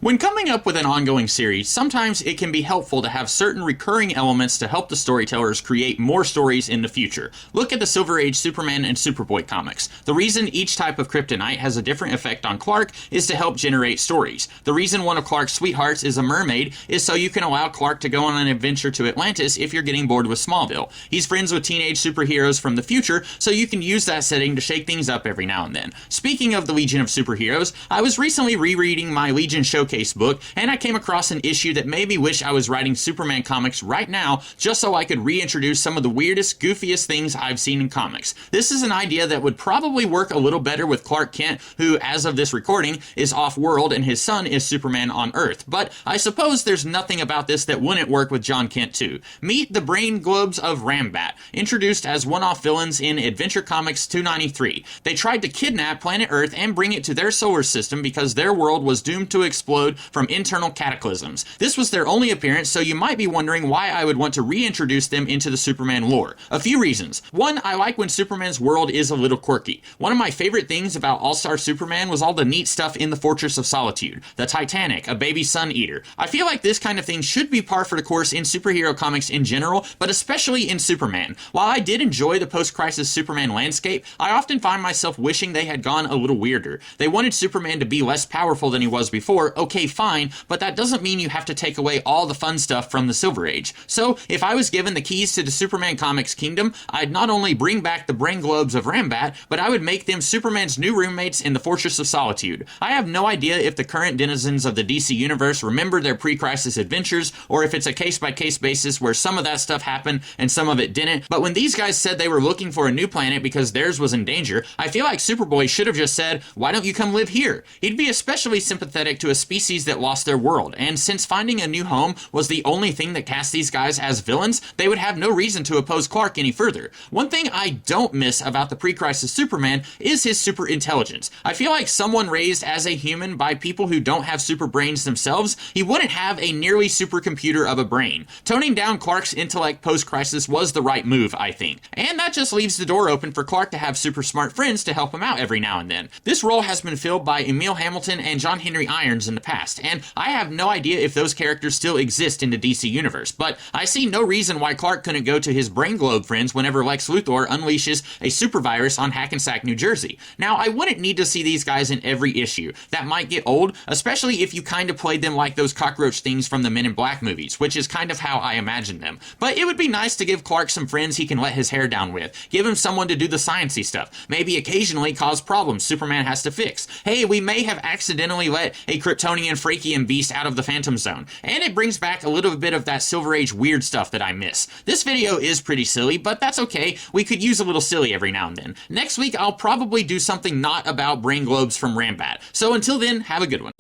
When coming up with an ongoing series, sometimes it can be helpful to have certain recurring elements to help the storytellers create more stories in the future. Look at the Silver Age Superman and Superboy comics. The reason each type of kryptonite has a different effect on Clark is to help generate stories. The reason one of Clark's sweethearts is a mermaid is so you can allow Clark to go on an adventure to Atlantis if you're getting bored with Smallville. He's friends with teenage superheroes from the future, so you can use that setting to shake things up every now and then. Speaking of the Legion of Superheroes, I was recently rereading my Legion Showcase book, and I came across an issue that made me wish I was writing Superman comics right now just so I could reintroduce some of the weirdest, goofiest things I've seen in comics. This is an idea that would probably work a little better with Clark Kent, who, as of this recording, is off-world and his son is Superman on Earth. But I suppose there's nothing about this that wouldn't work with John Kent too. Meet the Brain Globes of Rambat, introduced as one-off villains in Adventure Comics 293. They tried to kidnap planet Earth and bring it to their solar system because their world was doomed to explode from internal cataclysms. This was their only appearance, so you might be wondering why I would want to reintroduce them into the Superman lore. A few reasons. One, I like when Superman's world is a little quirky. One of my favorite things about All-Star Superman was all the neat stuff in the Fortress of Solitude, the Titanic, a baby sun eater. I feel like this kind of thing should be par for the course in superhero comics in general, but especially in Superman. While I did enjoy the post-crisis Superman landscape, I often find myself wishing they had gone a little weirder. They wanted Superman to be less powerful than he was before. Okay, fine, but that doesn't mean you have to take away all the fun stuff from the Silver Age. So, if I was given the keys to the Superman Comics kingdom, I'd not only bring back the Brain Globes of Rambat, but I would make them Superman's new roommates in the Fortress of Solitude. I have no idea if the current denizens of the DC Universe remember their pre-crisis adventures, or if it's a case-by-case basis where some of that stuff happened and some of it didn't, but when these guys said they were looking for a new planet because theirs was in danger, I feel like Superboy should have just said, "Why don't you come live here?" He'd be especially sympathetic to a species that lost their world, and since finding a new home was the only thing that cast these guys as villains, they would have no reason to oppose Clark any further. One thing I don't miss about the pre-crisis Superman is his super intelligence. I feel like someone raised as a human by people who don't have super brains themselves, he wouldn't have a nearly supercomputer of a brain. Toning down Clark's intellect post-crisis was the right move, I think. And that just leaves the door open for Clark to have super smart friends to help him out every now and then. This role has been filled by Emil Hamilton and John Henry Irons in the past, and I have no idea if those characters still exist in the DC Universe, but I see no reason why Clark couldn't go to his Brain Globe friends whenever Lex Luthor unleashes a super virus on Hackensack, New Jersey. Now, I wouldn't need to see these guys in every issue. That might get old, especially if you kind of played them like those cockroach things from the Men in Black movies, which is kind of how I imagine them. But it would be nice to give Clark some friends he can let his hair down with. Give him someone to do the sciencey stuff. Maybe occasionally cause problems Superman has to fix. Hey, we may have accidentally let a Kryptonian Frakian beast out of the Phantom Zone, and it brings back a little bit of that Silver Age weird stuff that I miss. This video is pretty silly, but that's okay. We could use a little silly every now and then. Next week, I'll probably do something not about Brain Globes from Rambat. So until then, have a good one.